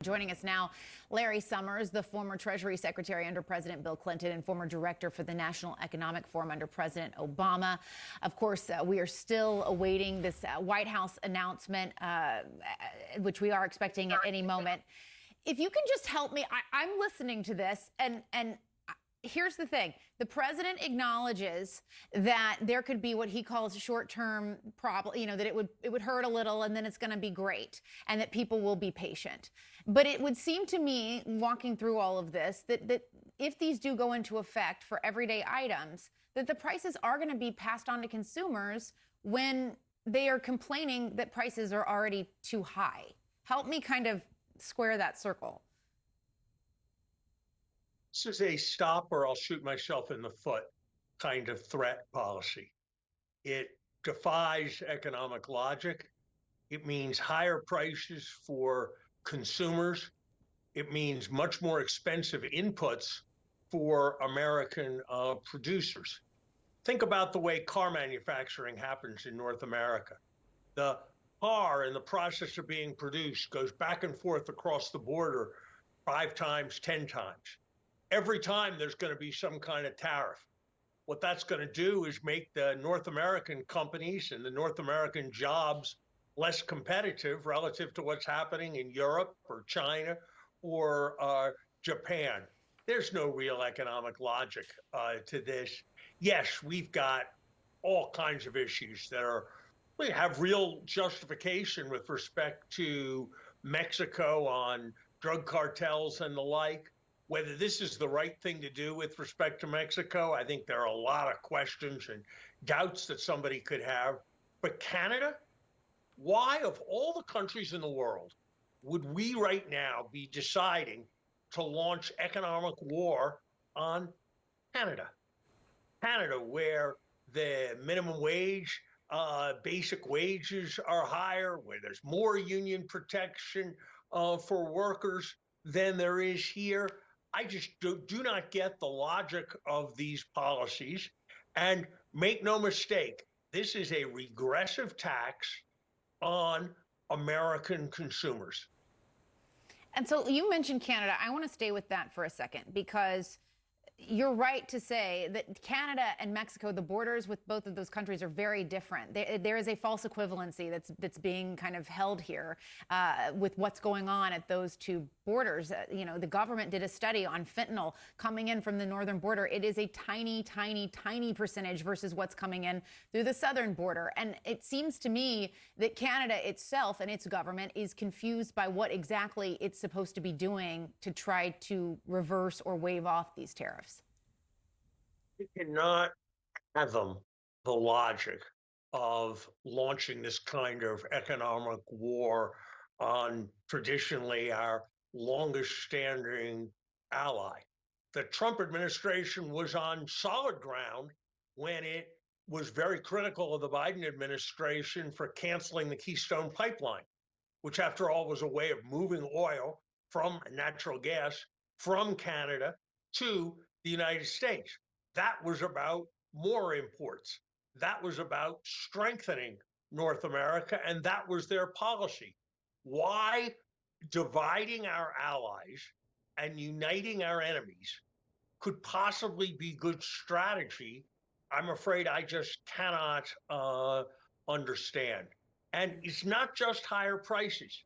Joining us now, Larry Summers, the former Treasury Secretary under President Bill Clinton and former director for the National Economic Forum under President Obama. Of course, we are still awaiting this White House announcement, which we are expecting at any moment. If you can just help me, I'm listening to this, and here's the thing. The president acknowledges that there could be what he calls a short-term problem, that it would hurt a little and then it's going to be great and that people will be patient. But it would seem to me, walking through all of this, that if these do go into effect for everyday items, that the prices are going to be passed on to consumers when they are complaining that prices are already too high. Help me kind of square that circle. This is a stop or I'll shoot myself in the foot kind of threat policy. It defies economic logic. It means higher prices for consumers. It means much more expensive inputs for American producers. Think about the way car manufacturing happens in North America. The car in the process of being produced goes back and forth across the border 5 times, 10 times. Every time there's going to be some kind of tariff. What that's going to do is make the North American companies and the North American jobs less competitive relative to what's happening in Europe or China or Japan. There's no real economic logic to this. Yes, we've got all kinds of issues that we have real justification with respect to Mexico on drug cartels and the like. Whether this is the right thing to do with respect to Mexico, I think there are a lot of questions and doubts that somebody could have. But Canada, why of all the countries in the world would we right now be deciding to launch economic war on Canada? Canada, where the minimum wage, basic wages are higher, where there's more union protection for workers than there is here. I just do not get the logic of these policies. And make no mistake, this is a regressive tax on American consumers. And so you mentioned Canada. I want to stay with that for a second, because you're right to say that Canada and Mexico, the borders with both of those countries are very different. There is a false equivalency that's being kind of held here with what's going on at those two borders. The government did a study on fentanyl coming in from the northern border. It is a tiny, tiny, tiny percentage versus what's coming in through the southern border. And it seems to me that Canada itself and its government is confused by what exactly it's supposed to be doing to try to reverse or waive off these tariffs. You cannot fathom the logic of launching this kind of economic war on traditionally our longest standing ally. The Trump administration was on solid ground when it was very critical of the Biden administration for canceling the Keystone Pipeline, which after all was a way of moving oil from natural gas from Canada to the United States. That was about more imports. That was about strengthening North America, and that was their policy. Why dividing our allies and uniting our enemies could possibly be good strategy, I'm afraid I just cannot understand. And it's not just higher prices.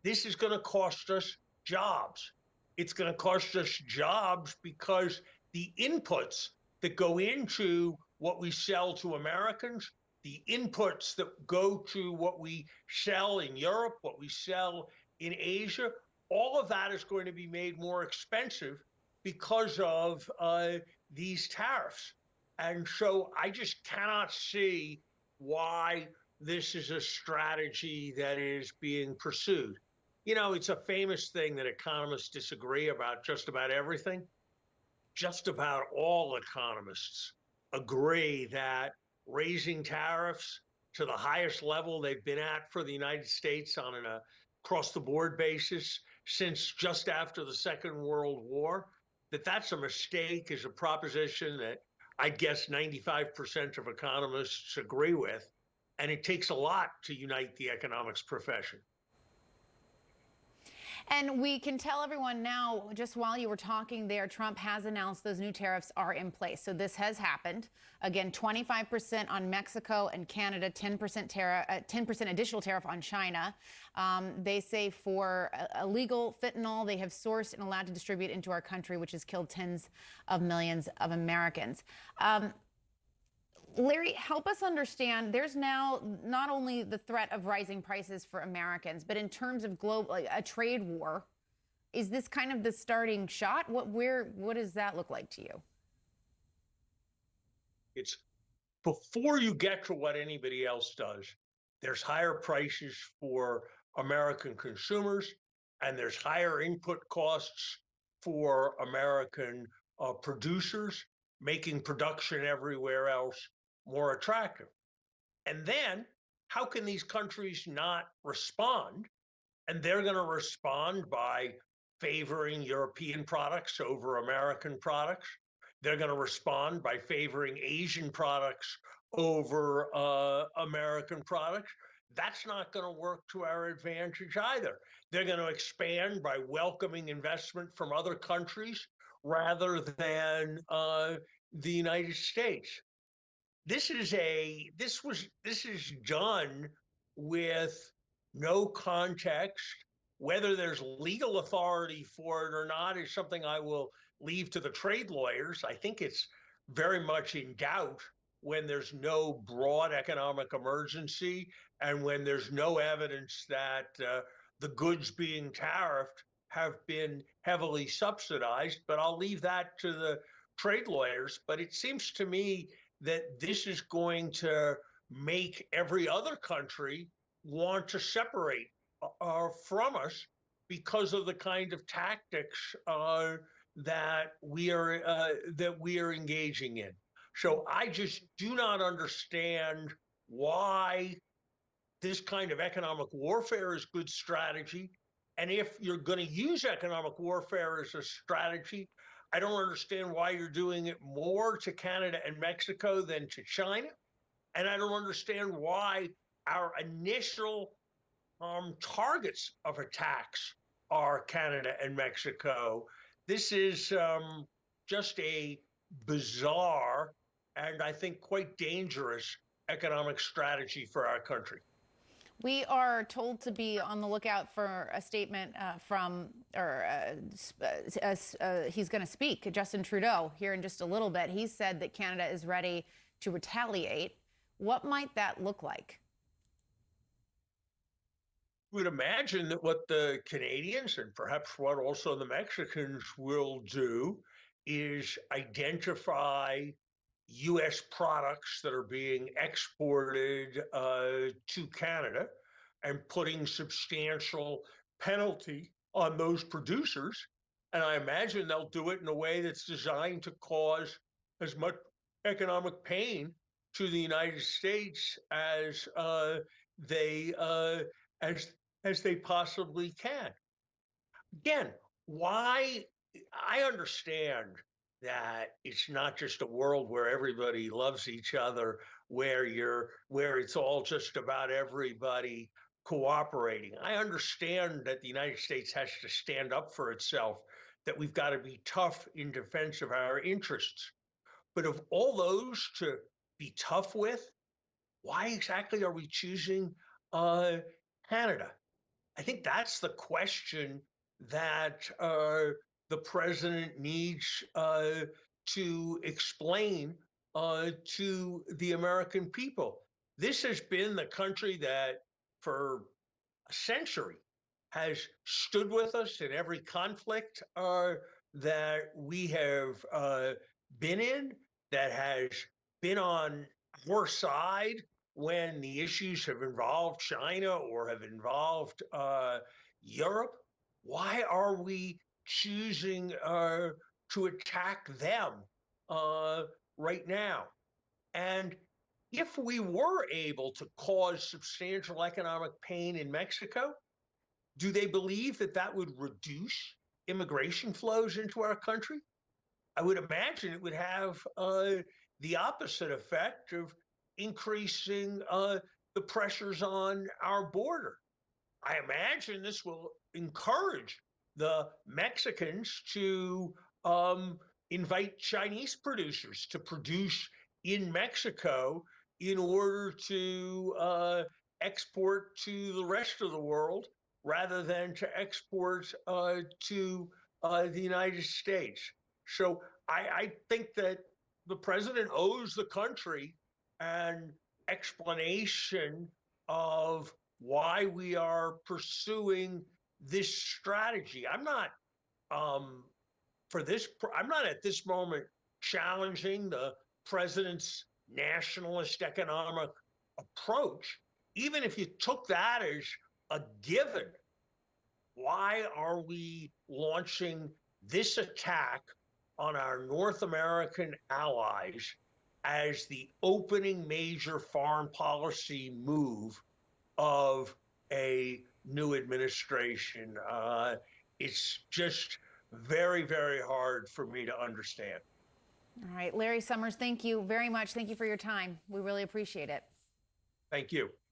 This is going to cost us jobs. It's going to cost us jobs because the inputs that go into what we sell to Americans, the inputs that go to what we sell in Europe, what we sell in Asia, all of that is going to be made more expensive because of these tariffs. And so I just cannot see why this is a strategy that is being pursued. It's a famous thing that economists disagree about just about everything. Just about all economists agree that raising tariffs to the highest level they've been at for the United States on an across-the-board basis since just after the Second World War, that's a mistake, is a proposition that I guess 95% of economists agree with. And it takes a lot to unite the economics profession. And we can tell everyone now, just while you were talking there, Trump has announced those new tariffs are in place. So this has happened. Again, 25% on Mexico and Canada, 10% additional tariff on China. They say for illegal fentanyl they have sourced and allowed to distribute into our country, which has killed tens of millions of Americans. Larry, help us understand, there's now not only the threat of rising prices for Americans, but in terms of global, a trade war, is this kind of the starting shot? What does that look like to you? It's before you get to what anybody else does, there's higher prices for American consumers, and there's higher input costs for American producers, making production everywhere else more attractive. And then how can these countries not respond? And they're going to respond by favoring European products over American products. They're going to respond by favoring Asian products over American products. That's not going to work to our advantage either. They're going to expand by welcoming investment from other countries rather than the United States. This is done with no context. Whether there's legal authority for it or not is something I will leave to the trade lawyers. I think it's very much in doubt when there's no broad economic emergency and when there's no evidence that the goods being tariffed have been heavily subsidized. But I'll leave that to the trade lawyers. But it seems to me that this is going to make every other country want to separate from us because of the kind of tactics that we are engaging in. So I just do not understand why this kind of economic warfare is good strategy. And if you're going to use economic warfare as a strategy, I don't understand why you're doing it more to Canada and Mexico than to China. And I don't understand why our initial targets of attacks are Canada and Mexico. This is just a bizarre and I think quite dangerous economic strategy for our country. We are told to be on the lookout for a statement he's going to speak, Justin Trudeau, here in just a little bit. He said that Canada is ready to retaliate. What might that look like? I would imagine that what the Canadians and perhaps what also the Mexicans will do is identify U.S. products that are being exported to Canada and putting substantial penalty on those producers. And I imagine they'll do it in a way that's designed to cause as much economic pain to the United States as they possibly can. Again, why? I understand that it's not just a world where everybody loves each other, where it's all just about everybody cooperating. I understand that the United States has to stand up for itself, that we've got to be tough in defense of our interests. But of all those to be tough with, why exactly are we choosing Canada? I think that's the question that the president needs to explain to the American people. This has been the country that for a century has stood with us in every conflict that we have been in, that has been on our side when the issues have involved China or have involved Europe. Why are we choosing to attack them right now? And if we were able to cause substantial economic pain in Mexico, do they believe that that would reduce immigration flows into our country? I would imagine it would have the opposite effect of increasing the pressures on our border. I imagine this will encourage the Mexicans to invite Chinese producers to produce in Mexico in order to export to the rest of the world rather than to export to the United States. So I think that the president owes the country an explanation of why we are pursuing this strategy. I'm not I'm not at this moment challenging the president's nationalist economic approach. Even if you took that as a given, why are we launching this attack on our North American allies as the opening major foreign policy move of a new administration? It's just very, very hard for me to understand. All right, Larry Summers, thank you very much. Thank you for your time. We really appreciate it. Thank you.